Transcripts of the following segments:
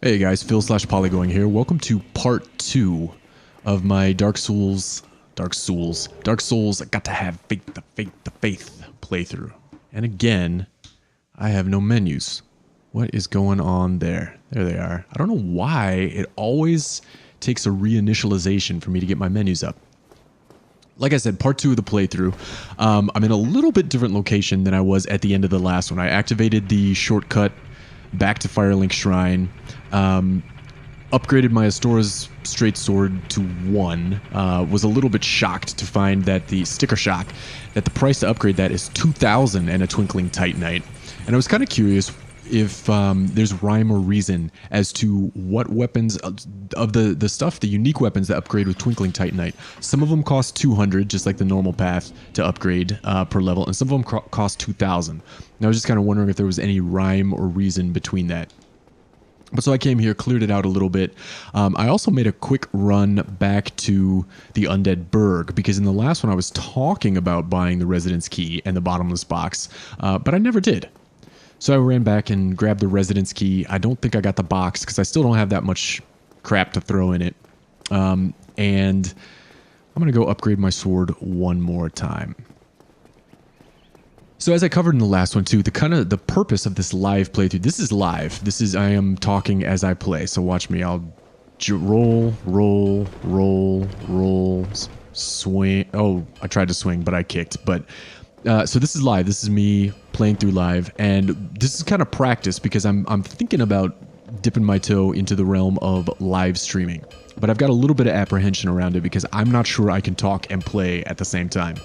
Hey guys, Phil/Polygoing here. Welcome to part 2 of my Dark Souls, I got to have faith playthrough. And again, I have no menus. What is going on there? There they are. I don't know why it always takes a reinitialization for me to get my menus up. Like I said, part 2 of the playthrough. I'm in a little bit different location than I was at the end of the last one. I activated the shortcut back to Firelink Shrine, upgraded my Astora's straight sword to 1, was a little bit shocked to find that the price to upgrade that is 2,000 and a Twinkling Titanite. And I was kind of curious if there's rhyme or reason as to what weapons of the unique weapons that upgrade with Twinkling Titanite. Some of them cost 200, just like the normal path to upgrade per level, and some of them cost 2,000. And I was just kind of wondering if there was any rhyme or reason between that. But so I came here, cleared it out a little bit. I also made a quick run back to the Undead Burg, because in the last one I was talking about buying the Residence Key and the Bottomless Box, but I never did. So I ran back and grabbed the Residence Key. I don't think I got the box because I still don't have that much crap to throw in it. And I'm going to go upgrade my sword one more time. So as I covered in the last one too, the purpose of this live playthrough, this is live. I am talking as I play. So watch me. I'll roll, swing. Oh, I tried to swing, but I kicked. But so this is live. This is me playing through live, and this is kind of practice because I'm thinking about dipping my toe into the realm of live streaming. But I've got a little bit of apprehension around it because I'm not sure I can talk and play at the same time.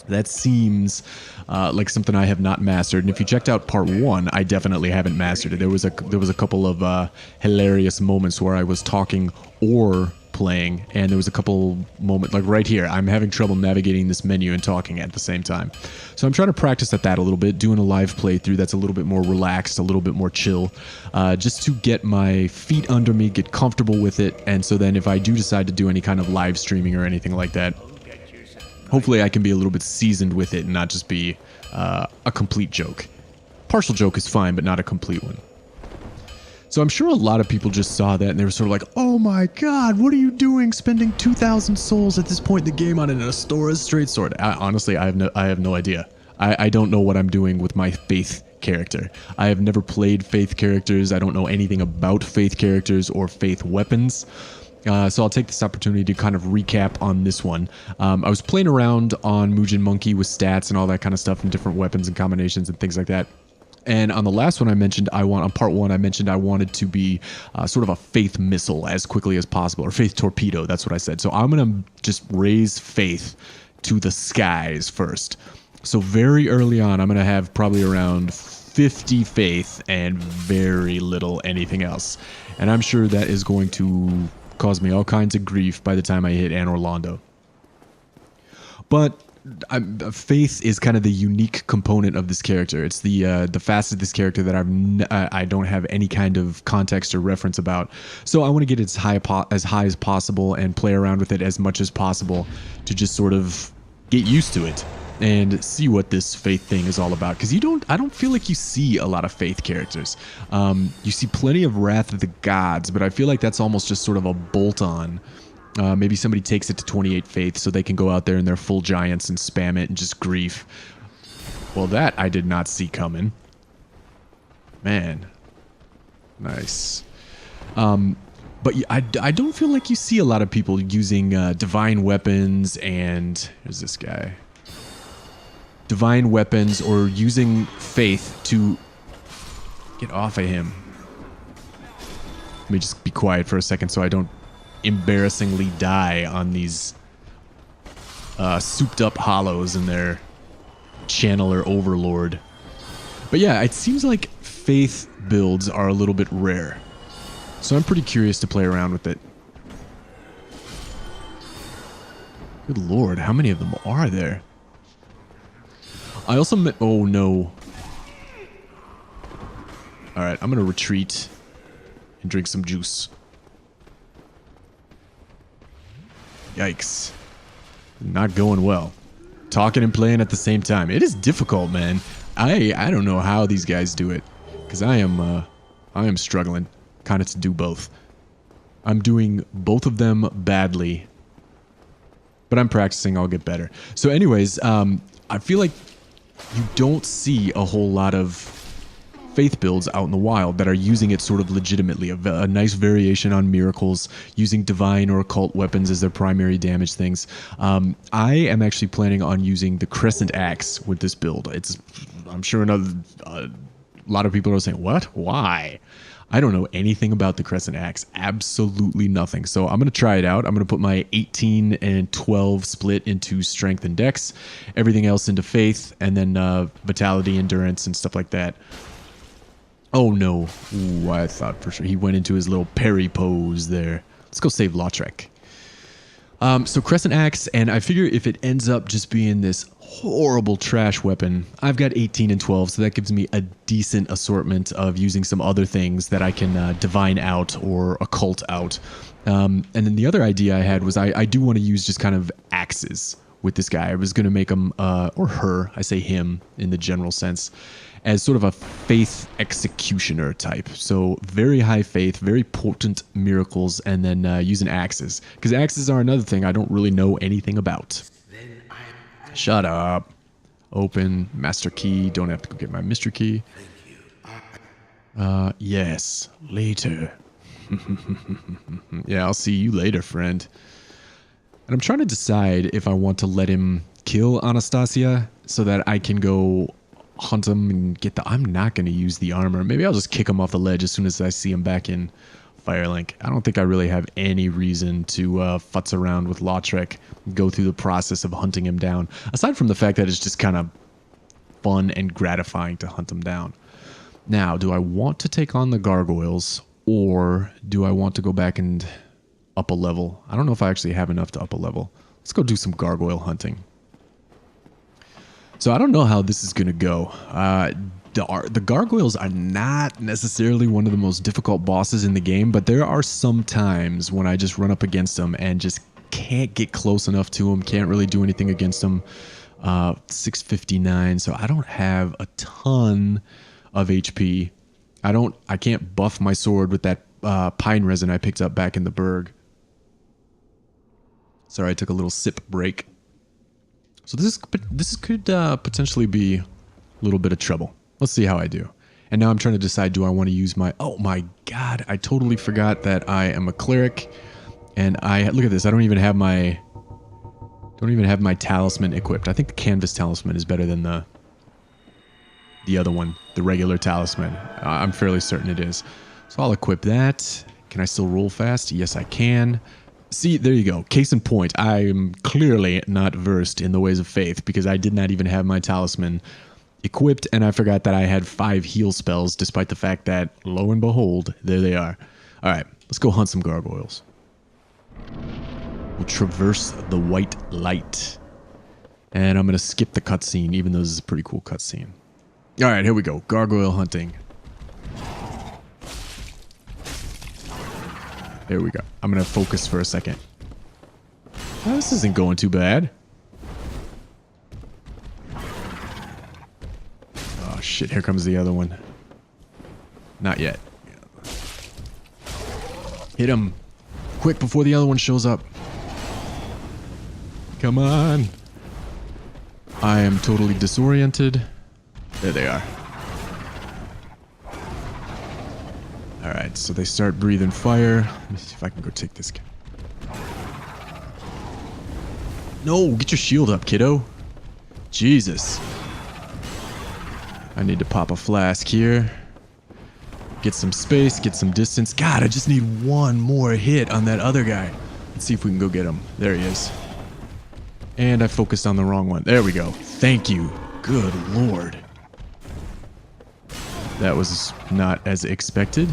That seems like something I have not mastered. And if you checked out part 1, I definitely haven't mastered it. There was a couple of hilarious moments where I was talking or playing, and there was a couple moments like right here. I'm having trouble navigating this menu and talking at the same time. So I'm trying to practice at that a little bit, doing a live playthrough that's a little bit more relaxed, a little bit more chill, just to get my feet under me, get comfortable with it. And so then if I do decide to do any kind of live streaming or anything like that, hopefully I can be a little bit seasoned with it and not just be a complete joke. Partial joke is fine, but not a complete one. So I'm sure a lot of people just saw that and they were sort of like, oh my god, what are you doing spending 2,000 souls at this point in the game on an Astora's straight sword? Honestly, I have no idea. I don't know what I'm doing with my Faith character. I have never played Faith characters. I don't know anything about Faith characters or Faith weapons. So I'll take this opportunity to kind of recap on this one. I was playing around on Mugen Monkey with stats and all that kind of stuff and different weapons and combinations and things like that. And on the last one I mentioned, on part 1, I mentioned I wanted to be sort of a Faith missile as quickly as possible, or Faith torpedo, that's what I said. So I'm going to just raise Faith to the skies first. So very early on, I'm going to have probably around 50 Faith and very little anything else. And I'm sure that is going to cause me all kinds of grief by the time I hit Anor Londo. But Faith is kind of the unique component of this character. It's the facet of this character that I don't have any kind of context or reference about. So I want to get as high as possible and play around with it as much as possible to just sort of get used to it and see what this Faith thing is all about. Because I don't feel like you see a lot of Faith characters. You see plenty of Wrath of the Gods, but I feel like that's almost just sort of a bolt-on. Maybe somebody takes it to 28 Faith so they can go out there in their full giants and spam it and just grief. Well, that I did not see coming. Man. Nice. But I don't feel like you see a lot of people using divine weapons and... Here's this guy. Divine weapons or using Faith to... Get off of him. Let me just be quiet for a second so I don't embarrassingly die on these souped up hollows in their channeler overlord. But yeah, it seems like Faith builds are a little bit rare. So I'm pretty curious to play around with it. Good lord, how many of them are there? I also met... Oh no. Alright, I'm gonna retreat and drink some juice. Yikes. Not going well. Talking and playing at the same time. It is difficult, man. I don't know how these guys do it. Because I am struggling. kind of to do both. I'm doing both of them badly, but I'm practicing. I'll get better. So anyways, I feel like you don't see a whole lot of faith builds out in the wild that are using it sort of legitimately. A nice variation on miracles, using divine or occult weapons as their primary damage things. I am actually planning on using the Crescent Axe with this build. I'm sure a lot of people are saying, what? Why? I don't know anything about the Crescent Axe. Absolutely nothing. So I'm going to try it out. I'm going to put my 18 and 12 split into strength and dex, everything else into faith, and then vitality, endurance, and stuff like that. Oh no. Ooh, I thought for sure he went into his little parry pose there. Let's go save Lautrec. So Crescent Axe, and I figure if it ends up just being this horrible trash weapon, I've got 18 and 12, so that gives me a decent assortment of using some other things that I can divine out or occult out. And then the other idea I had was I do want to use just kind of axes with this guy. I was going to make him, or her, I say him in the general sense, as sort of a faith executioner type. So very high faith, very potent miracles, and then using axes. Because axes are another thing I don't really know anything about. Shut up. Open, master key. Don't have to go get my mystery key. Yes, later. Yeah, I'll see you later, friend. And I'm trying to decide if I want to let him kill Anastasia so that I can go hunt him and get the... I'm not going to use the armor. Maybe I'll just kick him off the ledge as soon as I see him back in Firelink. I don't think I really have any reason to futz around with Lautrec, go through the process of hunting him down. Aside from the fact that it's just kind of fun and gratifying to hunt him down. Now, do I want to take on the gargoyles, or do I want to go back and up a level? I don't know if I actually have enough to up a level. Let's go do some gargoyle hunting. So I don't know how this is going to go. The gargoyles are not necessarily one of the most difficult bosses in the game, but there are some times when I just run up against them and just can't get close enough to them, can't really do anything against them. 659, so I don't have a ton of HP. I can't buff my sword with that pine resin I picked up back in the Berg. Sorry, I took a little sip break. So this could potentially be a little bit of trouble. Let's see how I do. And now I'm trying to decide, do I want to use my... Oh my god, I totally forgot that I am a cleric. And look at this, I don't even have my talisman equipped. I think the canvas talisman is better than the other one, the regular talisman. I'm fairly certain it is. So I'll equip that. Can I still roll fast? Yes, I can. See, there you go. Case in point, I'm clearly not versed in the ways of faith because I did not even have my talisman equipped, and I forgot that I had 5 heal spells, despite the fact that, lo and behold, there they are. Alright, let's go hunt some gargoyles. We'll traverse the white light. And I'm going to skip the cutscene, even though this is a pretty cool cutscene. Alright, here we go. Gargoyle hunting. There we go. I'm going to focus for a second. Oh, this isn't going too bad. Oh shit, here comes the other one. Not yet. Hit him. Quick, before the other one shows up. Come on. I am totally disoriented. There they are. Alright, so they start breathing fire. Let me see if I can go take this guy. No, get your shield up, kiddo. Jesus. I need to pop a flask here. Get some space, get some distance. God, I just need one more hit on that other guy. Let's see if we can go get him. There he is. And I focused on the wrong one. There we go. Thank you. Good lord. That was not as expected.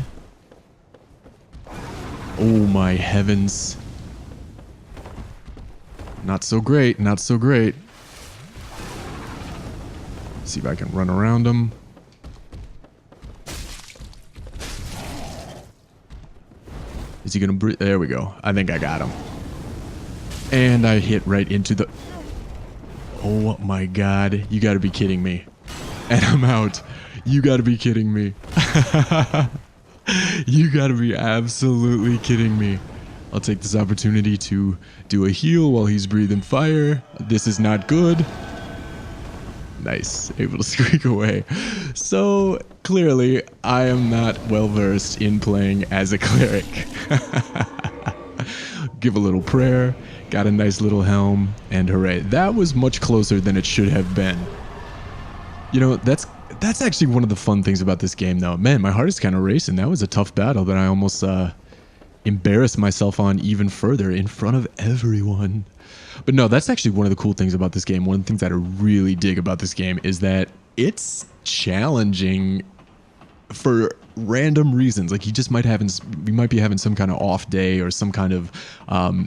Oh my heavens. Not so great, not so great. See if I can run around him. Is he gonna breathe? There we go. I think I got him. And I hit right into the... Oh my god. You gotta be kidding me. And I'm out. You gotta be kidding me. You gotta be absolutely kidding me. I'll take this opportunity to do a heal while he's breathing fire. This is not good. Nice, able to squeak away. So clearly, I am not well versed in playing as a cleric. Give a little prayer, got a nice little helm, and hooray. That was much closer than it should have been. You know, that's actually one of the fun things about this game, though. Man, my heart is kind of racing. That was a tough battle that I almost embarrassed myself on even further in front of everyone. But no, that's actually one of the cool things about this game. One of the things that I really dig about this game is that it's challenging for random reasons. Like you might be having some kind of off day or some kind of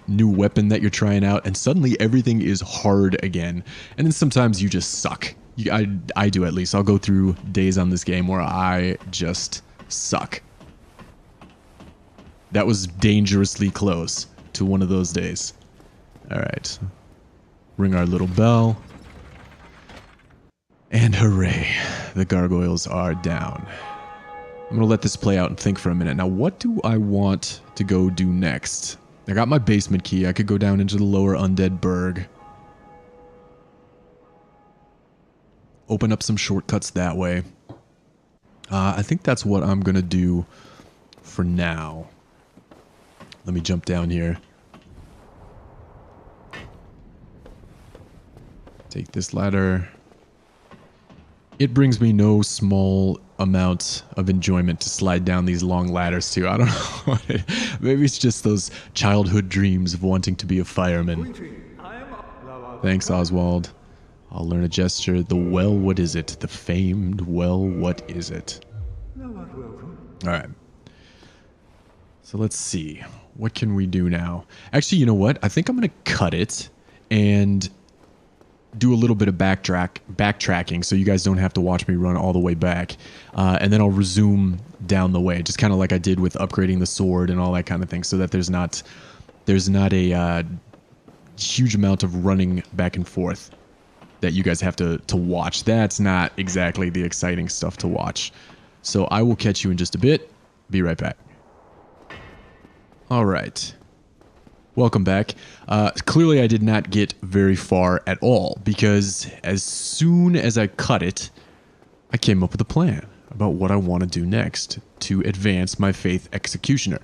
new weapon that you're trying out, and suddenly everything is hard again. And then sometimes you just suck. I do, at least. I'll go through days on this game where I just suck. That was dangerously close to one of those days. All right. Ring our little bell. And hooray, the gargoyles are down. I'm going to let this play out and think for a minute. Now, what do I want to go do next? I got my basement key. I could go down into the lower undead burg. Open up some shortcuts that way. I think that's what I'm going to do for now. Let me jump down here. Take this ladder. It brings me no small amount of enjoyment to slide down these long ladders too. I don't know. Maybe it's just those childhood dreams of wanting to be a fireman. Thanks, Oswald. I'll learn a gesture. The well, what is it? The famed well, what is it? Alright. So let's see. What can we do now? Actually, you know what? I think I'm going to cut it and do a little bit of backtracking so you guys don't have to watch me run all the way back. And then I'll resume down the way, just kind of like I did with upgrading the sword and all that kind of thing, so that there's not a huge amount of running back and forth that you guys have to watch. That's not exactly the exciting stuff to watch. So I will catch you in just a bit. Be right back. All right. Welcome back. Clearly I did not get very far at all, because as soon as I cut it, I came up with a plan about what I want to do next to advance my Faith Executioner.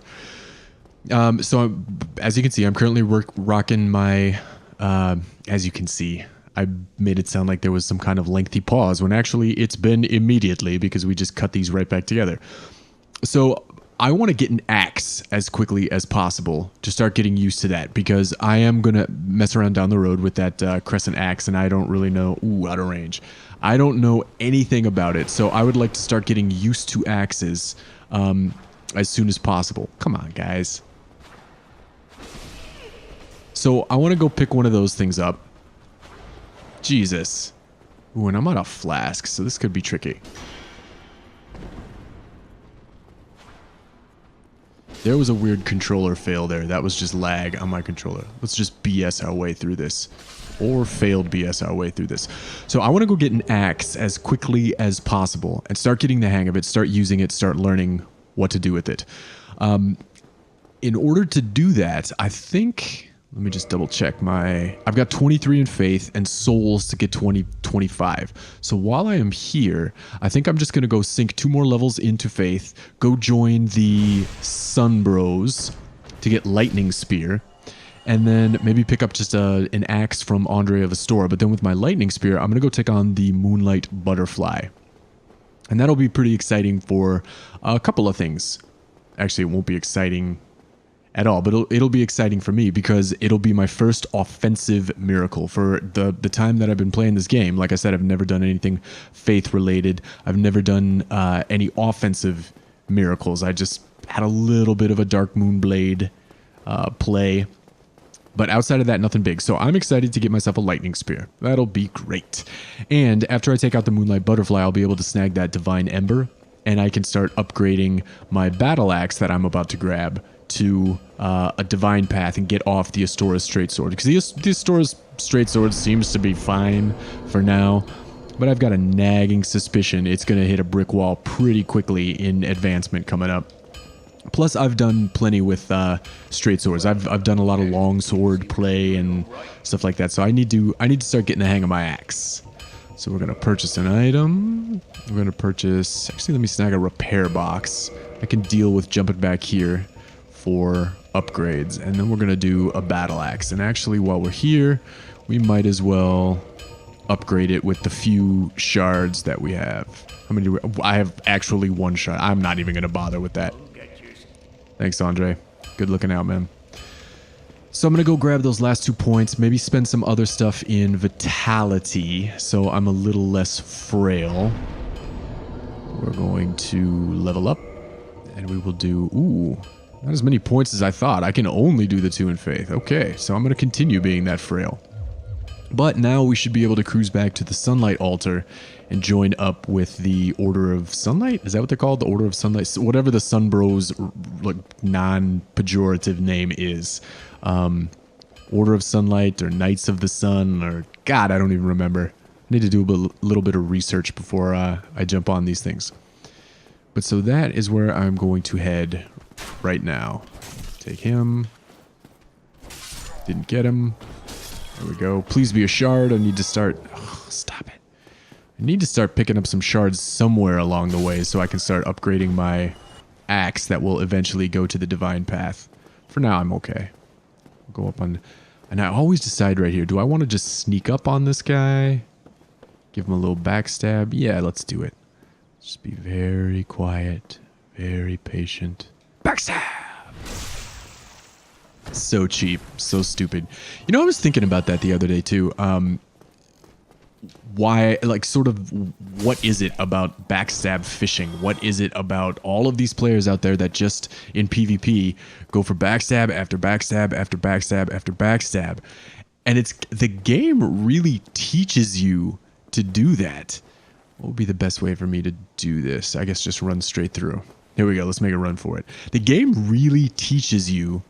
So as you can see, I'm currently rocking my, as you can see, I made it sound like there was some kind of lengthy pause when actually it's been immediately, because we just cut these right back together. So I want to get an axe as quickly as possible to start getting used to that, because I am going to mess around down the road with that crescent axe, and I don't really know... Ooh, out of range. I don't know anything about it, so I would like to start getting used to axes as soon as possible. Come on, guys. So I want to go pick one of those things up. Jesus. Ooh, and I'm out of flask, so this could be tricky. There was a weird controller fail there. That was just lag on my controller. Let's just BS our way through this. Or failed BS our way through this. So I want to go get an axe as quickly as possible and start getting the hang of it, start using it, start learning what to do with it. In order to do that, I think... Let me just double check my... I've got 23 in Faith and Souls to get 25. So while I am here, I think I'm just going to go sink 2 more levels into Faith, go join the Sun Bros to get Lightning Spear, and then maybe pick up just an axe from Andre of Astora. But then with my Lightning Spear, I'm going to go take on the Moonlight Butterfly. And that'll be pretty exciting for a couple of things. Actually, it won't be exciting at all, but it'll be exciting for me, because it'll be my first offensive miracle for the time that I've been playing this game. Like I said, I've never done anything faith related. I've never done any offensive miracles. I just had a little bit of a Dark Moon Blade play, but outside of that, nothing big. So I'm excited to get myself a Lightning Spear. That'll be great. And after I take out the Moonlight Butterfly, I'll be able to snag that Divine Ember, and I can start upgrading my Battle Axe that I'm about to grab to a Divine Path and get off the Astora's Straight Sword, because the Astora's Straight Sword seems to be fine for now, but I've got a nagging suspicion it's going to hit a brick wall pretty quickly in advancement coming up. Plus, I've done plenty with straight swords. I've done a lot of long sword play and stuff like that. So I need to start getting the hang of my axe. So we're gonna purchase an item. We're gonna purchase. Actually, let me snag a repair box. I can deal with jumping back here for upgrades, and then we're gonna do a battle axe. And actually, while we're here, we might as well upgrade it with the few shards that we have. How many do I have? Actually, one shard. I'm not even gonna bother with that. Thanks, Andre. Good looking out, man. So I'm going to go grab those last 2 points, maybe spend some other stuff in vitality, so I'm a little less frail. We're going to level up, and we will do... Ooh, not as many points as I thought. I can only do the 2 in faith. Okay, so I'm going to continue being that frail. But now we should be able to cruise back to the Sunlight Altar and join up with the Order of Sunlight? Is that what they're called? The Order of Sunlight? Whatever the Sun Bros like, non-pejorative name is. Order of Sunlight or Knights of the Sun or... God, I don't even remember. I need to do a little bit of research before I jump on these things. But so that is where I'm going to head right now. Take him. Didn't get him. There we go. Please be a shard. I need to start... Oh, stop it. I need to start picking up some shards somewhere along the way so I can start upgrading my axe that will eventually go to the divine path. For now, I'm okay. I'll go up on... And I always decide right here, do I want to just sneak up on this guy? Give him a little backstab? Yeah, let's do it. Just be very quiet, very patient. Backstab! So cheap, so stupid. You know, I was thinking about that the other day too. Why, like, sort of, what is it about backstab fishing? What is it about all of these players out there that just in PvP go for backstab after backstab after backstab after backstab? And it's the game really teaches you to do that. What would be the best way for me to do this? I guess just run straight through. Here we go. Let's make a run for it. The game really teaches you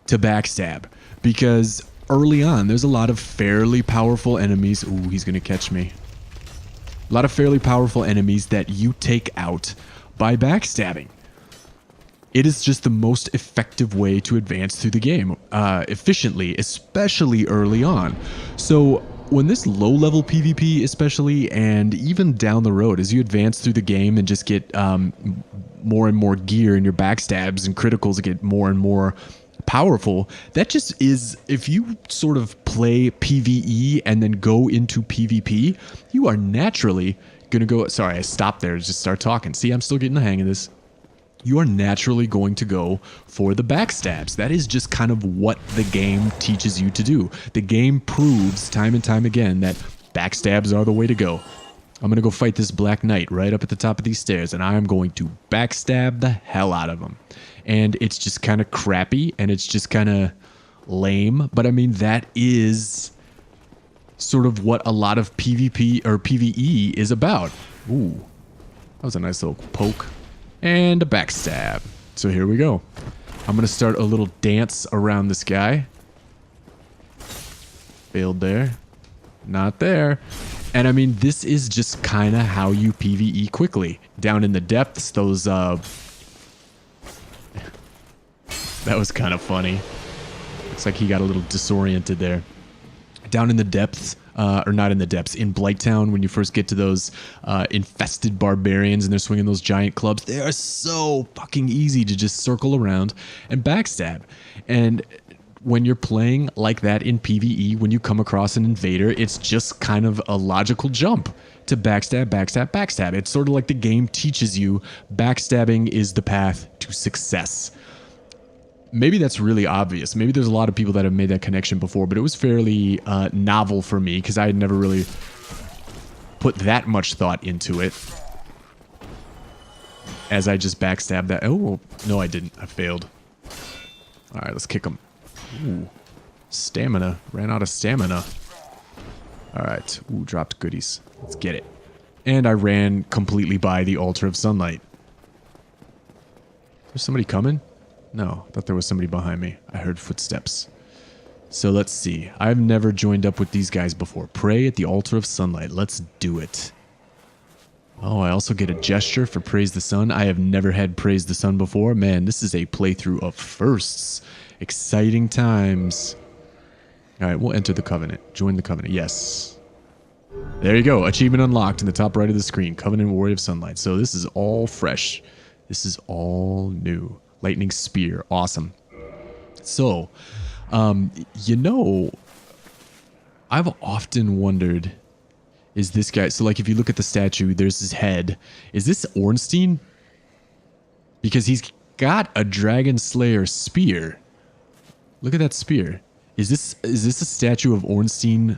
to backstab because early on there's a lot of fairly powerful enemies. Ooh, he's gonna catch me. A lot of fairly powerful enemies that you take out by backstabbing. It is just the most effective way to advance through the game efficiently, especially early on. So when this low-level PvP especially, and even down the road as you advance through the game and just get more and more gear and your backstabs and criticals get more and more powerful, that just is, if you sort of play PvE and then go into PvP, you are naturally going to go... Sorry, I stopped there to just start talking. See, I'm still getting the hang of this. You are naturally going to go for the backstabs. That is just kind of what the game teaches you to do. The game proves time and time again that backstabs are the way to go. I'm going to go fight this Black Knight right up at the top of these stairs, and I'm going to backstab the hell out of him. And it's just kind of crappy, and it's just kind of lame. But I mean, that is sort of what a lot of PvP or PvE is about. Ooh, that was a nice little poke. And a backstab. So here we go. I'm going to start a little dance around this guy. Failed there. Not there. And I mean, this is just kind of how you PvE quickly. Down in the depths, those... That was kind of funny. Looks like he got a little disoriented there. Down in the depths, or not in the depths, in Blighttown, when you first get to those infested barbarians and they're swinging those giant clubs, they are so fucking easy to just circle around and backstab. And when you're playing like that in PvE, when you come across an invader, it's just kind of a logical jump to backstab, backstab, backstab. It's sort of like the game teaches you backstabbing is the path to success. Maybe that's really obvious. Maybe there's a lot of people that have made that connection before, but it was fairly novel for me because I had never really put that much thought into it. As I just backstabbed that. Oh, no, I didn't. I failed. All right, let's kick him. Ooh, stamina. Ran out of stamina. All right. Ooh, dropped goodies. Let's get it. And I ran completely by the Altar of Sunlight. There's somebody coming? No, I thought there was somebody behind me. I heard footsteps. So let's see. I've never joined up with these guys before. Pray at the Altar of Sunlight. Let's do it. Oh, I also get a gesture for Praise the Sun. I have never had Praise the Sun before. Man, this is a playthrough of firsts. Exciting times. All right, we'll enter the Covenant. Join the Covenant. Yes. There you go. Achievement unlocked in the top right of the screen. Covenant Warrior of Sunlight. So this is all fresh. This is all new. Lightning Spear. Awesome. So, you know, I've often wondered... Is this guy... So, like, if you look at the statue, there's his head. Is this Ornstein? Because he's got a Dragon Slayer spear. Look at that spear. Is this a statue of Ornstein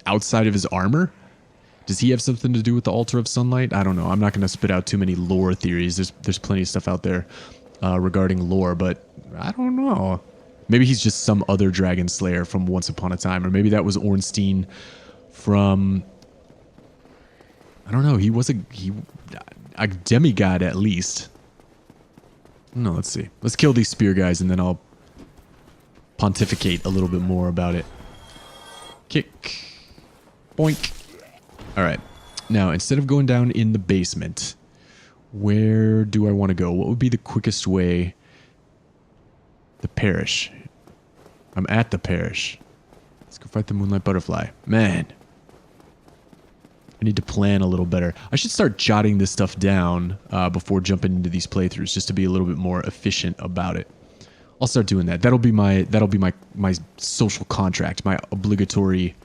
outside of his armor? Does he have something to do with the Altar of Sunlight? I don't know. I'm not going to spit out too many lore theories. There's plenty of stuff out there regarding lore, but I don't know. Maybe he's just some other Dragon Slayer from Once Upon a Time, or maybe that was Ornstein from... I don't know. He was a demigod at least. No, let's see. Let's kill these spear guys and then I'll pontificate a little bit more about it. Kick. Boink. All right. Now, instead of going down in the basement, where do I want to go? What would be the quickest way? The parish. I'm at the parish. Let's go fight the Moonlight Butterfly. Man. I need to plan a little better. I should start jotting this stuff down before jumping into these playthroughs, just to be a little bit more efficient about it. I'll start doing that. That'll be my social contract, my obligatory.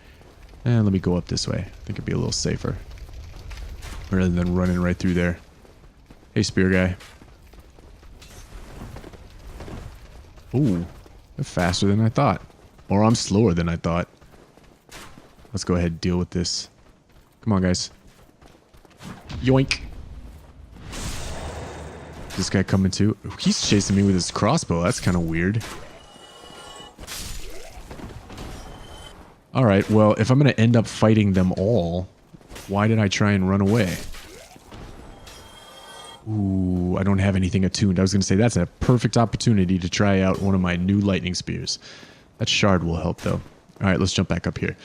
Let me go up this way. I think it'd be a little safer rather than running right through there. Hey, spear guy. Ooh, they're faster than I thought, or I'm slower than I thought. Let's go ahead and deal with this. Come on, guys. Yoink. This guy coming too. He's chasing me with his crossbow. That's kind of weird. Alright, well, if I'm going to end up fighting them all, why did I try and run away? Ooh, I don't have anything attuned. I was going to say that's a perfect opportunity to try out one of my new lightning spears. That shard will help, though. Alright, let's jump back up here.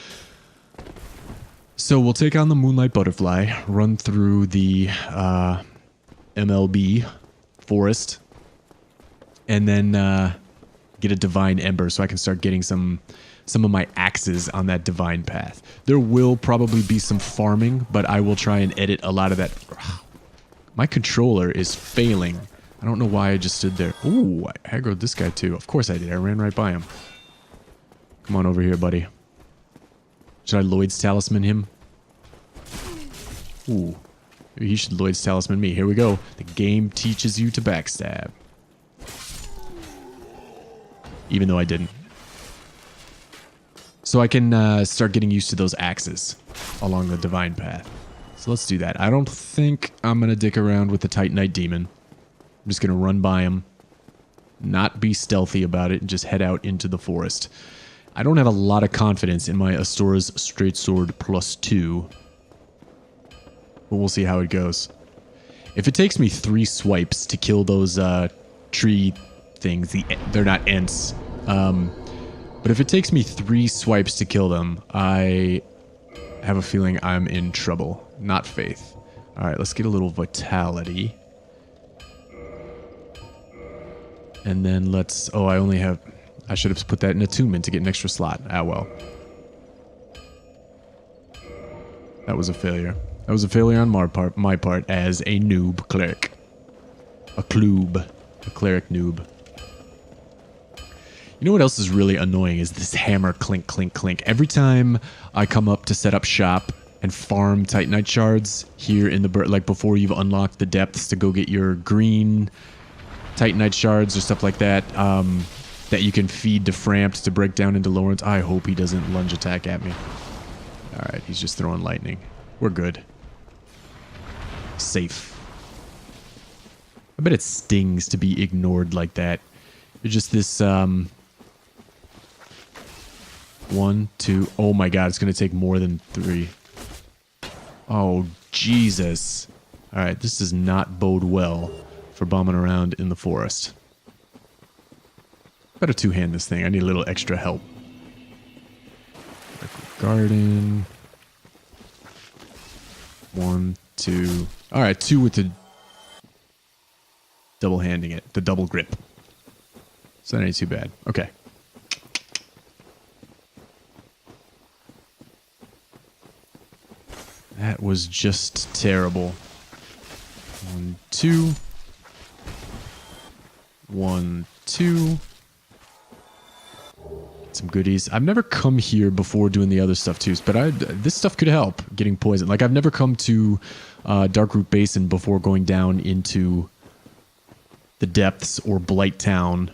So we'll take on the Moonlight Butterfly, run through the MLB forest, and then get a Divine Ember so I can start getting some of my axes on that Divine Path. There will probably be some farming, but I will try and edit a lot of that. My controller is failing. I don't know why I just stood there. Ooh, I aggroed this guy too. Of course I did. I ran right by him. Come on over here, buddy. Should I Lloyd's Talisman him? Ooh. Maybe he should Lloyd's Talisman me. Here we go. The game teaches you to backstab. Even though I didn't. So I can start getting used to those axes along the Divine Path. So let's do that. I don't think I'm going to dick around with the Titanite Demon. I'm just going to run by him. Not be stealthy about it and just head out into the forest. I don't have a lot of confidence in my Astora's Straight Sword +2. But we'll see how it goes. If it takes me 3 swipes to kill those tree things, they're not Ents. But if it takes me 3 swipes to kill them, I have a feeling I'm in trouble. Not faith. Alright, let's get a little vitality. And then let's... Oh, I only have... I should have put that in attunement to get an extra slot. Ah, well. That was a failure. That was a failure on my part as a noob cleric. A kloob. A cleric noob. You know what else is really annoying is this hammer clink, clink, clink. Every time I come up to set up shop and farm Titanite shards here in the... Like before you've unlocked the depths to go get your green Titanite shards or stuff like that, that you can feed to Frampt to break down into Lawrence. I hope he doesn't lunge attack at me. Alright, he's just throwing lightning. We're good. Safe. I bet it stings to be ignored like that. You're just this, 1, 2... Oh my god, it's gonna take more than 3. Oh, Jesus. Alright, this does not bode well for bombing around in the forest. Better two-hand this thing. I need a little extra help. Garden. 1, 2. All right, 2 with the double handing it, the double grip. So that ain't too bad. Okay. That was just terrible. 1, 2. 1, 2. Some goodies. I've never come here before doing the other stuff too, but this stuff could help getting poisoned. Like I've never come to Darkroot Basin before going down into the depths or Blight Town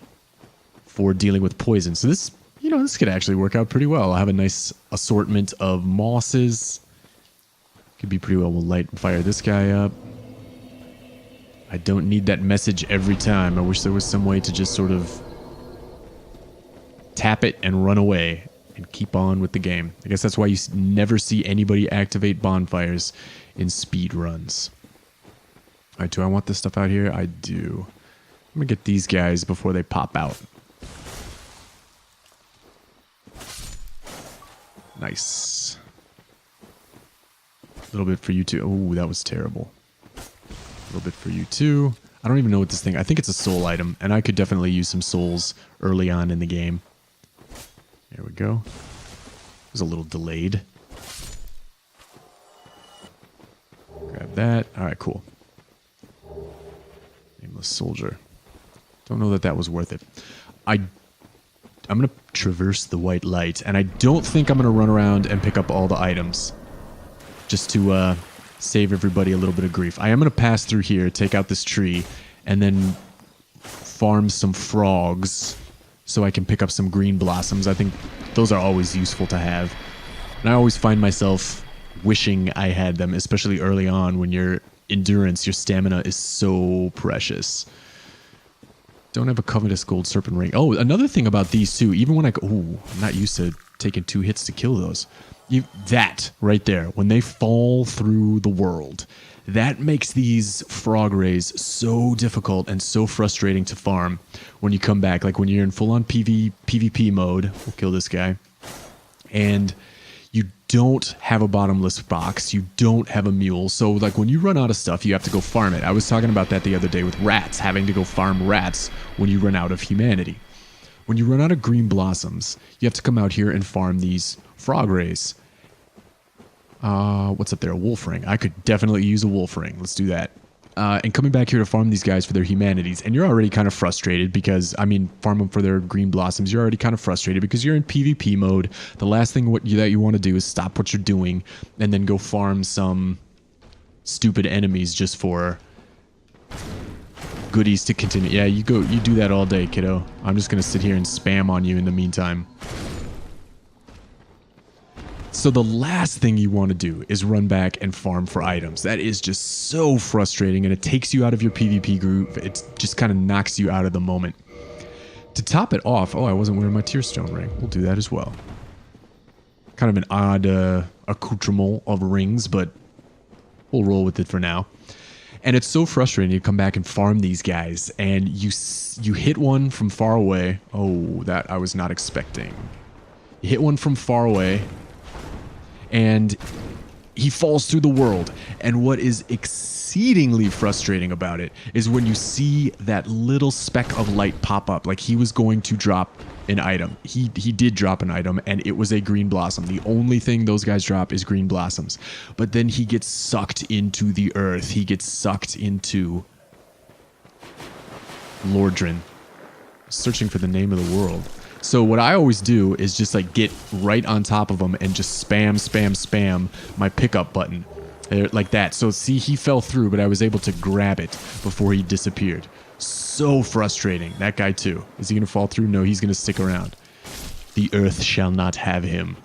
for dealing with poison. So this, you know, this could actually work out pretty well. I'll have a nice assortment of mosses. Could be pretty well. We'll light and fire this guy up. I don't need that message every time. I wish there was some way to just sort of tap it and run away and keep on with the game. I guess that's why you never see anybody activate bonfires in speed runs. All right, do I want this stuff out here? I do. I'm going to get these guys before they pop out. Nice. A little bit for you too. Oh, that was terrible. A little bit for you too. I don't even know what this thing... I think it's a soul item, and I could definitely use some souls early on in the game. There we go. It was a little delayed. Grab that. All right, cool. Nameless soldier. Don't know that that was worth it. I'm going to traverse the white light, and I don't think I'm going to run around and pick up all the items just to save everybody a little bit of grief. I am going to pass through here, take out this tree, and then farm some frogs so I can pick up some green blossoms. I think those are always useful to have. And I always find myself wishing I had them, especially early on when your endurance, your stamina is so precious. Don't have a covetous gold serpent ring. Oh, another thing about these too, even when I go... Ooh, I'm not used to taking 2 hits to kill those. That right there, when they fall through the world, that makes these frog rays so difficult and so frustrating to farm when you come back. Like when you're in full-on PvP mode, we'll kill this guy, and you don't have a bottomless box, you don't have a mule. So like when you run out of stuff, you have to go farm it. I was talking about that the other day with rats, having to go farm rats when you run out of humanity. When you run out of green blossoms, you have to come out here and farm these frog rays. What's up there? A wolf ring. I could definitely use a wolf ring. Let's do that. And coming back here to farm these guys for their humanities. And you're already kind of frustrated because, I mean, farm them for their green blossoms. You're already kind of frustrated because you're in PvP mode. The last thing that you want to do is stop what you're doing and then go farm some stupid enemies just for goodies to continue. Yeah, you do that all day, kiddo. I'm just going to sit here and spam on you in the meantime. So the last thing you want to do is run back and farm for items. That is just so frustrating, and it takes you out of your PvP groove. It just kind of knocks you out of the moment. To top it off, oh, I wasn't wearing my Tearstone ring. We'll do that as well. Kind of an odd accoutrement of rings, but we'll roll with it for now. And it's so frustrating to come back and farm these guys, and you hit one from far away. Oh, that I was not expecting. You hit one from far away, and he falls through the world. And what is exceedingly frustrating about it is when you see that little speck of light pop up, like he was going to drop an item. He did drop an item, and it was a green blossom. The only thing those guys drop is green blossoms. But then he gets sucked into the earth. He gets sucked into Lordran. Searching for the name of the world. So what I always do is just like get right on top of him and just spam my pickup button like that. So see, he fell through, but I was able to grab it before he disappeared. So frustrating. That guy too. Is he going to fall through? No, he's going to stick around. The earth shall not have him.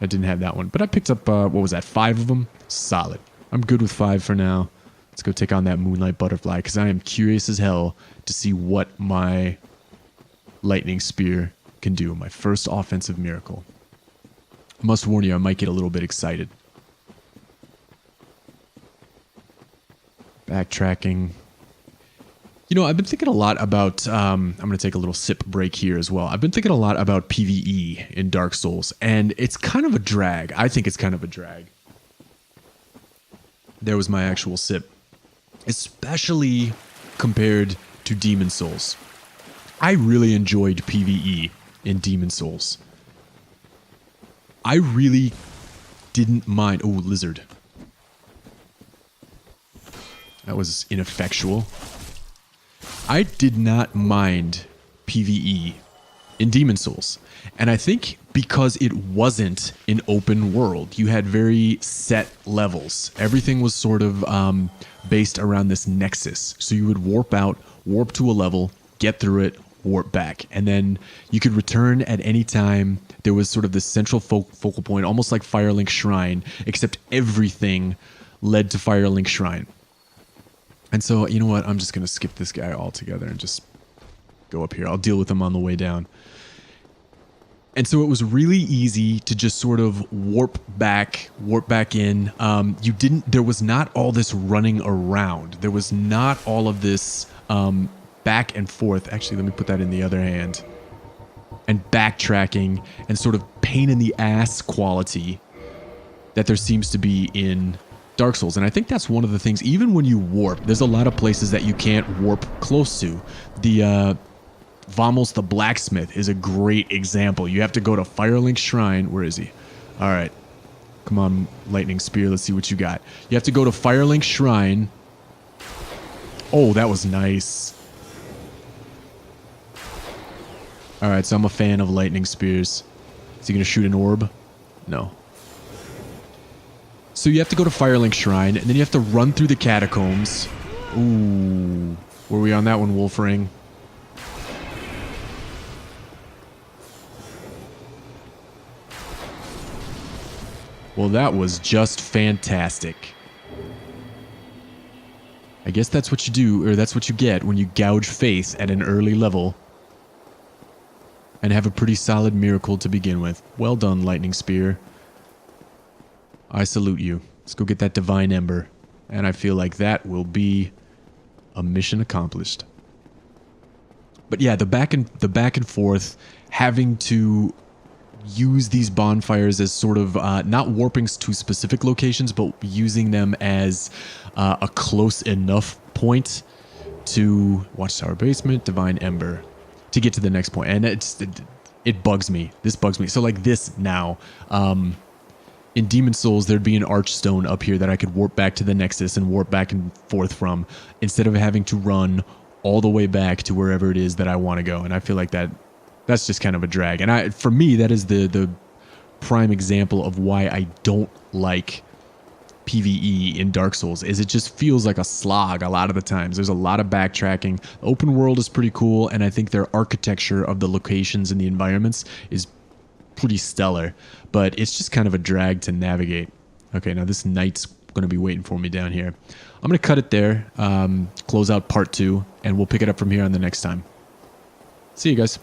I didn't have that one, but I picked up, what was that, 5 of them? Solid. I'm good with 5 for now. Let's go take on that Moonlight Butterfly, because I am curious as hell to see what my lightning spear can do. My first offensive miracle. I must warn you, I might get a little bit excited. Backtracking. You know, I've been thinking a lot about, I'm going to take a little sip break here as well. I've been thinking a lot about PvE in Dark Souls, and it's kind of a drag. I think it's kind of a drag. There was my actual sip. Especially compared to Demon Souls. I really enjoyed PvE in Demon Souls. I really didn't mind... Oh, lizard. That was ineffectual. I did not mind PvE in Demon Souls. And I think because it wasn't an open world, you had very set levels. Everything was sort of based around this nexus. So you would warp out, warp to a level, get through it, warp back. And then you could return at any time. There was sort of this central focal point, almost like Firelink Shrine, except everything led to Firelink Shrine. And so, you know what? I'm just going to skip this guy altogether and just go up here. I'll deal with him on the way down. And so it was really easy to just sort of warp back in. There was not all this running around. There was not all of this back and forth. Actually, let me put that in the other hand. And backtracking and sort of pain in the ass quality that there seems to be in Dark Souls. And I think that's one of the things, even when you warp, there's a lot of places that you can't warp close to. The Vamos the Blacksmith is a great example. You have to go to Firelink Shrine. Where is he? All right. Come on, Lightning Spear. Let's see what you got. You have to go to Firelink Shrine. Oh, that was nice. All right, so I'm a fan of Lightning Spears. Is he going to shoot an orb? No. So you have to go to Firelink Shrine, and then you have to run through the catacombs. Ooh. Were we on that one, Wolfring? Well, that was just fantastic. I guess that's what you do, or that's what you get when you gouge faith at an early level. And have a pretty solid miracle to begin with. Well done, Lightning Spear. I salute you. Let's go get that Divine Ember. And I feel like that will be a mission accomplished. But yeah, the back and forth, having to use these bonfires as sort of not warping to specific locations, but using them as a close enough point to Watchtower Basement, Divine Ember, to get to the next point. And it bugs me. This bugs me. So like this now, in Demon Souls, there'd be an archstone up here that I could warp back to the Nexus and warp back and forth from, instead of having to run all the way back to wherever it is that I want to go. And I feel like that's just kind of a drag. And for me, that is the prime example of why I don't like PvE in Dark Souls, is it just feels like a slog a lot of the times. There's a lot of backtracking. The open world is pretty cool, and I think their architecture of the locations and the environments is pretty stellar, but it's just kind of a drag to navigate. Okay, now this knight's going to be waiting for me down here. I'm going to cut it there, close out part 2, and we'll pick it up from here on the next time. See you guys.